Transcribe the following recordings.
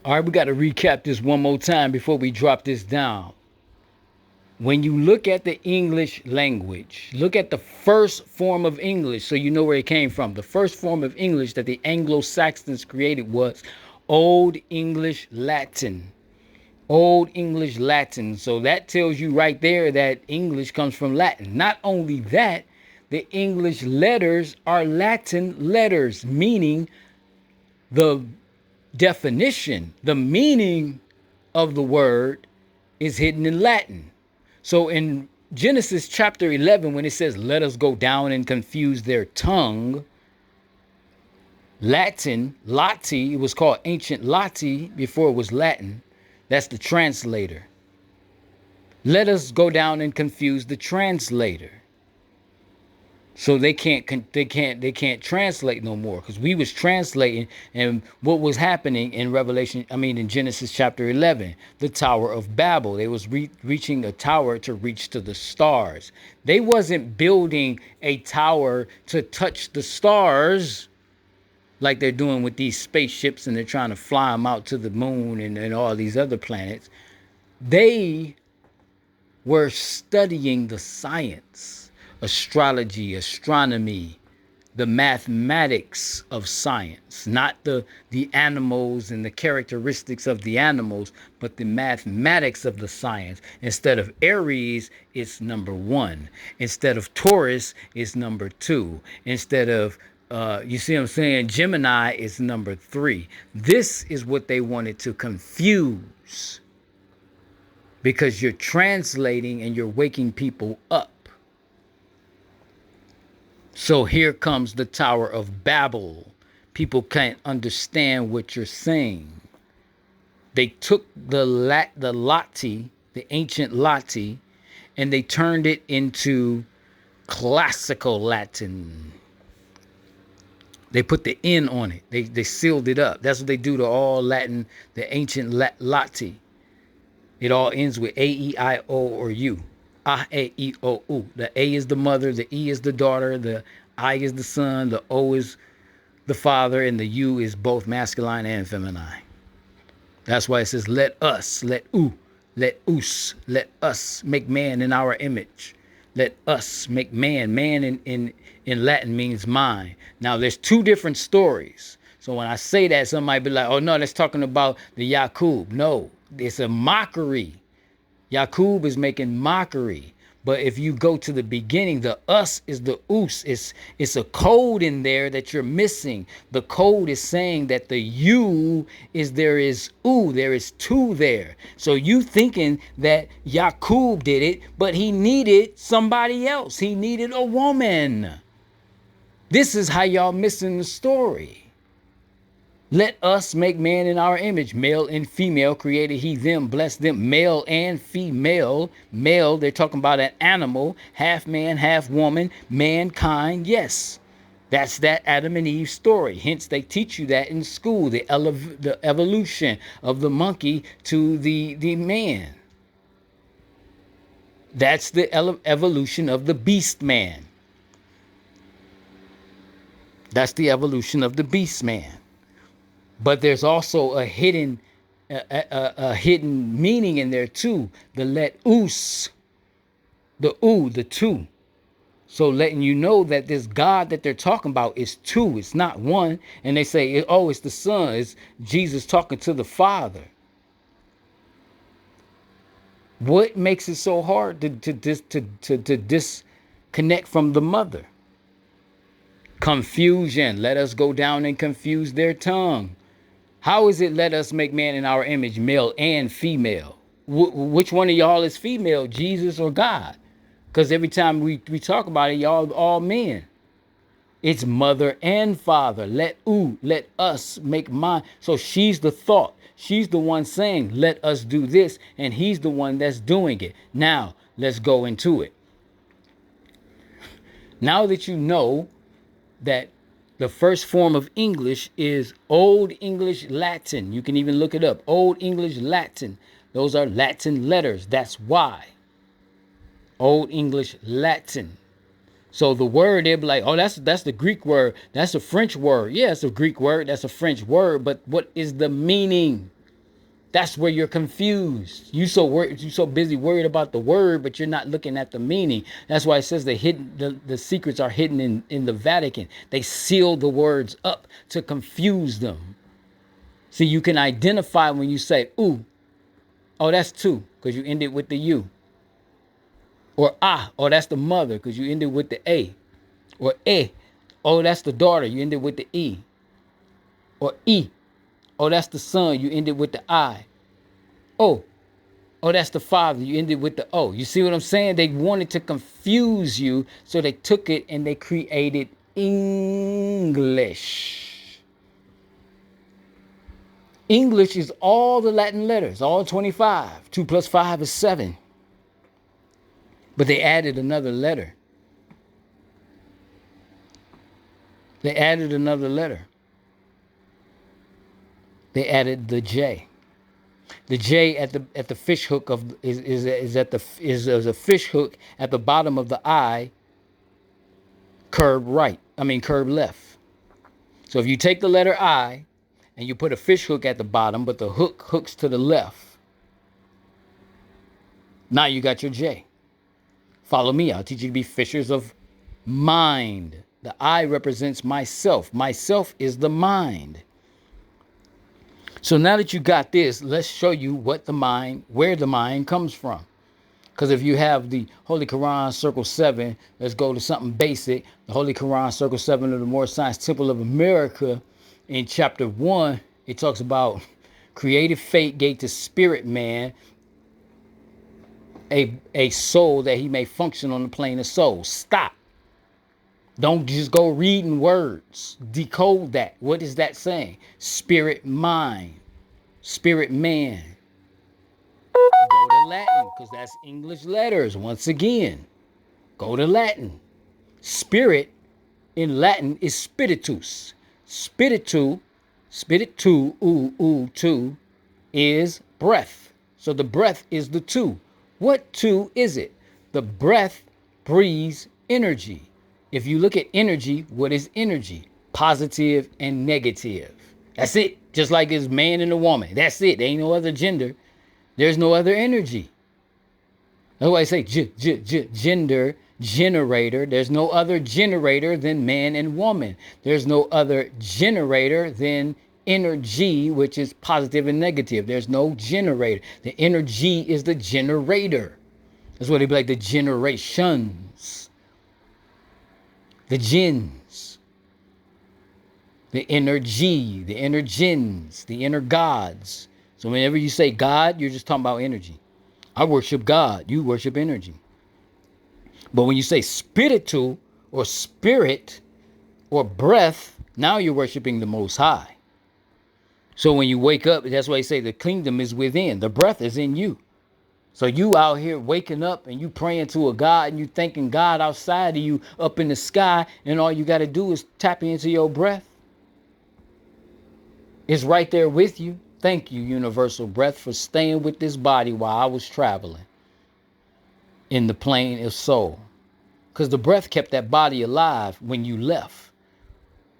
All right, we got to recap this one more time before we drop this down. When you look at the English language, look at the first form of English so you know where it came from. The first form of English that the Anglo Saxons created was Old English Latin. Old English Latin. So that tells you right there that English comes from Latin. Not only that, the English letters are Latin letters, meaning the definition, the meaning of the word is hidden in Latin. So in Genesis chapter 11, when it says, let us go down and confuse their tongue, Latin, Lati, it was called ancient Lati before it was Latin. That's the translator. Let us go down and confuse the translator. So they can't translate no more, because we was translating, and what was happening in in Genesis chapter 11, the Tower of Babel. They was reaching a tower to reach to the stars. They wasn't building a tower to touch the stars like they're doing with these spaceships, and they're trying to fly them out to the moon and all these other planets. They were studying the science, astrology, astronomy, the mathematics of science, not the animals and the characteristics of the animals, but the mathematics of the science. Instead of Aries, it's number one. Instead of Taurus, it's number two. Instead of you see what I'm saying? Gemini is number three. This is what they wanted to confuse, because you're translating and you're waking people up. So here comes the Tower of Babel. People can't understand what you're saying. They took the Lati, the ancient Lati, and they turned it into classical Latin. They put the N on it. They sealed it up. That's what they do to all Latin, the ancient Lati. It all ends with A, E, I, O, or U. A, E, O, U. The A is the mother, the E is the daughter, the I is the son, the O is the father, and the U is both masculine and feminine. That's why it says, let us, let us make man in our image. Let us make man. Man in Latin means mind. Now, there's two different stories. So when I say that, some might be like, oh, no, that's talking about the Yaqub. No, it's a mockery. Yaqub is making mockery. But if you go to the beginning, the us is the us. It's a code in there that you're missing. The code is saying that the you is there is u, there is two there. So you thinking that Yaqub did it, but he needed somebody else. He needed a woman. This is how y'all missing the story. Let us make man in our image, male and female created he them, blessed them, male and female. Male, they're talking about an animal, half man, half woman, mankind. Yes, that's that Adam and Eve story. Hence, they teach you that in school, the evolution of the monkey to the man. That's the evolution of the beast man. That's the evolution of the beast man. But there's also a hidden hidden meaning in there too. The let us, the two. So letting you know that this God that they're talking about is two. It's not one. And they say, oh, it's the Son. It's Jesus talking to the Father. What makes it so hard to disconnect from the mother? Confusion. Let us go down and confuse their tongue. How is it let us make man in our image, male and female? Which one of y'all is female, Jesus or God? Because every time we talk about it, y'all all men. It's mother and father. Let us make mine. So she's the thought. She's the one saying, let us do this. And he's the one that's doing it. Now, let's go into it. Now that you know that the first form of English is Old English Latin. You can even look it up. Old English Latin. Those are Latin letters. That's why. Old English Latin. So the word, they'll be like, oh, that's the Greek word. That's a French word. Yeah, it's a Greek word. That's a French word. But what is the meaning? That's where you're confused. You so busy worried about the word, but you're not looking at the meaning. That's why it says the secrets are hidden in the Vatican. They seal the words up to confuse them. See, you can identify when you say ooh, oh that's two, because you ended with the U. Or ah, oh that's the mother, because you ended with the A. Or eh, oh that's the daughter, you ended with the E. Or E, oh that's the son, you ended with the I. Oh, oh, that's the father. You ended with the O. You see what I'm saying? They wanted to confuse you, so they took it and they created English. English is all the Latin letters, all 25. 2 plus 5 is 7. But they added another letter. They added another letter. They added the J. The J at the fish hook of is a fish hook at the bottom of the I, curve left. So if you take the letter I and you put a fish hook at the bottom, but the hook hooks to the left, now you got your J. Follow me. I'll teach you to be fishers of mind. The I represents myself. Myself is the mind. So now that you got this, let's show you where the mind comes from. Because if you have the Holy Quran Circle 7, let's go to something basic. The Holy Quran Circle 7 of the More Science Temple of America, in chapter 1, it talks about creative fate gave to spirit man a soul that he may function on the plane of soul. Stop. Don't just go reading words. Decode that. What is that saying? Spirit mind. Spirit man. Go to Latin, because that's English letters. Once again, go to Latin. Spirit in Latin is spiritus. Spiritu, two, is breath. So the breath is the two. What two is it? The breath breathes energy. If you look at energy, what is energy? Positive and negative. That's it. Just like it's man and a woman. That's it. There ain't no other gender. There's no other energy. That's why I say gender, generator. There's no other generator than man and woman. There's no other generator than energy, which is positive and negative. There's no generator. The energy is the generator. That's what they be like, the generations, the gens, the energy, the energens, the inner gods. So whenever you say God, you're just talking about energy. I worship God. You worship energy. But when you say spiritu or spirit or breath, now you're worshiping the Most High. So when you wake up, that's why they say the kingdom is within. The breath is in you. So you out here waking up and you praying to a God and you thanking God outside of you up in the sky, and all you got to do is tap into your breath. It's right there with you. Thank you, universal breath, for staying with this body while I was traveling in the plane of soul. Because the breath kept that body alive when you left.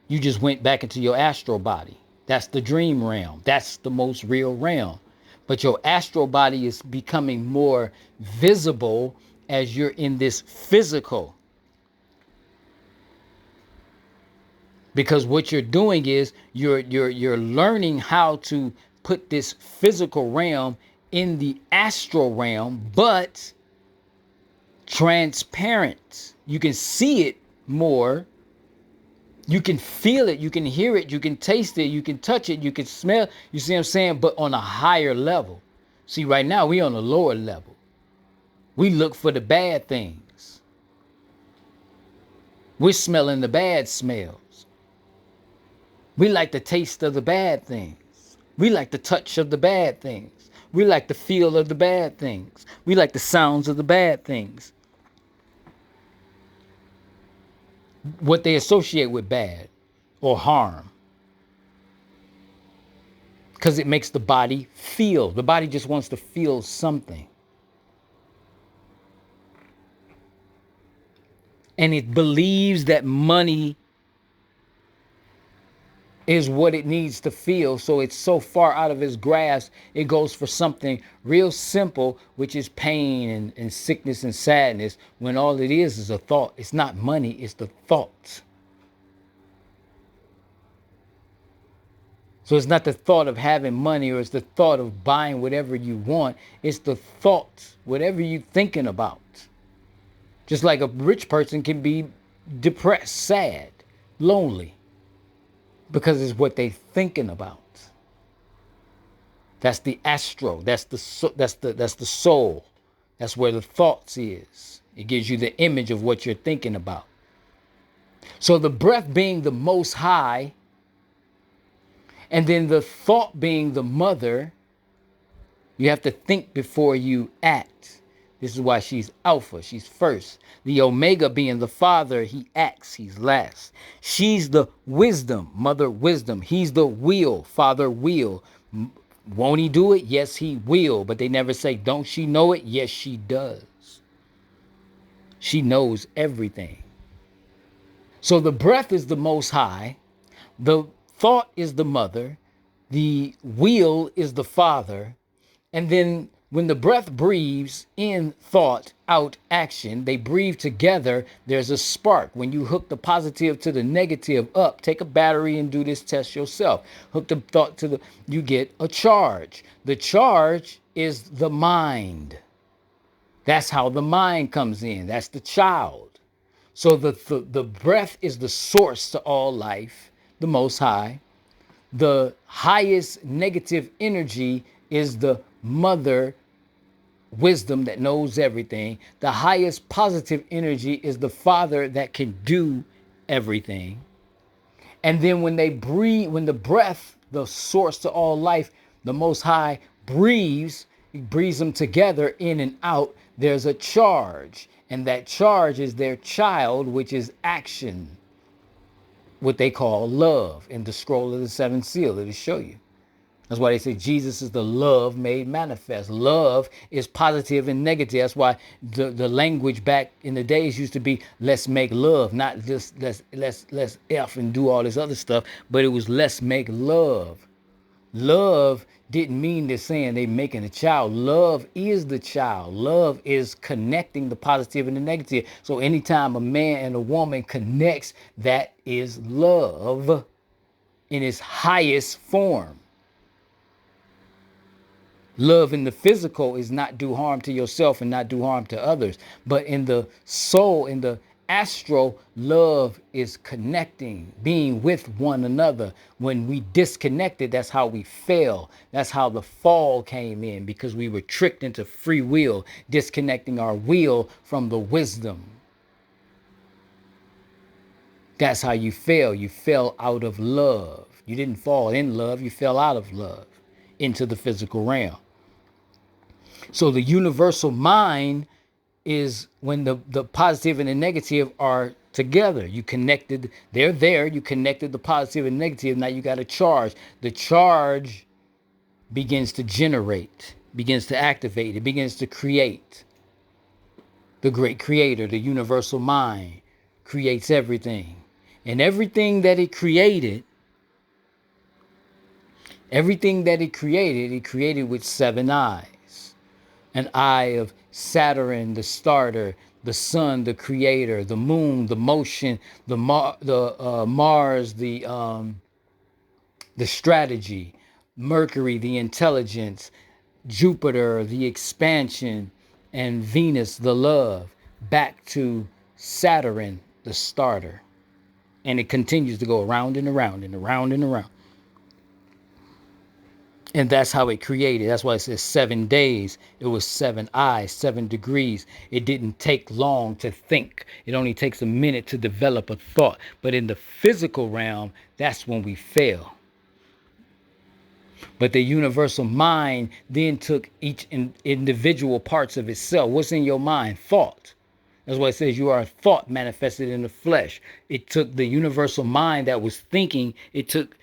You just went back into your astral body. That's the dream realm. That's the most real realm. But your astral body is becoming more visible as you're in this physical. Because what you're doing is you're learning how to put this physical realm in the astral realm, but transparent. You can see it more. You can feel it. You can hear it. You can taste it. You can touch it. You can smell. You see what I'm saying? But on a higher level. See, right now we on a lower level. We look for the bad things. We're smelling the bad smells. We like the taste of the bad things. We like the touch of the bad things. We like the feel of the bad things. We like the sounds of the bad things. What they associate with bad or harm. Because it makes the body feel. The body just wants to feel something. And it believes that money is what it needs to feel. So it's so far out of his grasp, it goes for something real simple, which is pain and sickness and sadness, when all it is a thought. It's not money, it's the thoughts. So it's not the thought of having money, or it's the thought of buying whatever you want. It's the thoughts, whatever you're thinking about. Just like a rich person can be depressed, sad, lonely, because it's what they're thinking about. That's the astro. That's the soul. That's where the thoughts is. It gives you the image of what you're thinking about. So the breath being the most high, and then the thought being the mother, you have to think before you act. This is why she's alpha, she's first. The omega being the father, he acts, he's last. She's the wisdom, mother wisdom. He's the will, father will. Won't he do it? Yes, he will. But they never say, don't she know it? Yes, she does. She knows everything. So the breath is the most high. The thought is the mother. The will is the father. And then when the breath breathes in thought, out action, they breathe together, there's a spark. When you hook the positive to the negative up, take a battery and do this test yourself. Hook the thought to you get a charge. The charge is the mind. That's how the mind comes in. That's the child. So the breath is the source to all life, the most high. The highest negative energy is the mother wisdom that knows everything. The highest positive energy is the father that can do everything. And then when they breathe, when the breath, the source to all life, the most high breathes, he breathes them together in and out, there's a charge. And that charge is their child, which is action, what they call love. In the scroll of the seventh seal, it'll show you. That's why they say Jesus is the love made manifest. Love is positive and negative. That's why the language back in the days used to be, let's make love, not just let's F and do all this other stuff, but it was let's make love. Love didn't mean they're saying they making a child. Love is the child. Love is connecting the positive and the negative. So anytime a man and a woman connects, that is love in its highest form. Love in the physical is not do harm to yourself and not do harm to others. But in the soul, in the astral, love is connecting, being with one another. When we disconnected, that's how we fell. That's how the fall came in, because we were tricked into free will, disconnecting our will from the wisdom. That's how you fell. You fell out of love. You didn't fall in love. You fell out of love into the physical realm. So the universal mind is when the positive and the negative are together. You connected, they're there, you connected the positive and negative, now you got a charge. The charge begins to generate, begins to activate, it begins to create. The great creator, the universal mind, creates everything. And everything that it created, it created with 7 eyes. An eye of Saturn, the starter, the sun, the creator, the moon, the motion, the Mars, the strategy, Mercury, the intelligence, Jupiter, the expansion, and Venus, the love, back to Saturn, the starter. And it continues to go around and around and around and around. And that's how it created. That's why it says 7 days. It was 7 eyes, 7 degrees. It didn't take long to think. It only takes a minute to develop a thought. But in the physical realm, that's when we fail. But the universal mind then took each individual parts of itself. What's in your mind? Thought. That's why it says you are a thought manifested in the flesh. It took the universal mind that was thinking. It took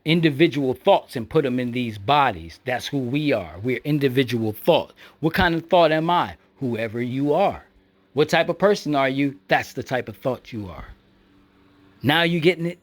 individual thoughts and put them in these bodies. That's who we are. We're individual thought. What kind of thought am I? Whoever you are. What type of person are you? That's the type of thought you are. Now you getting it?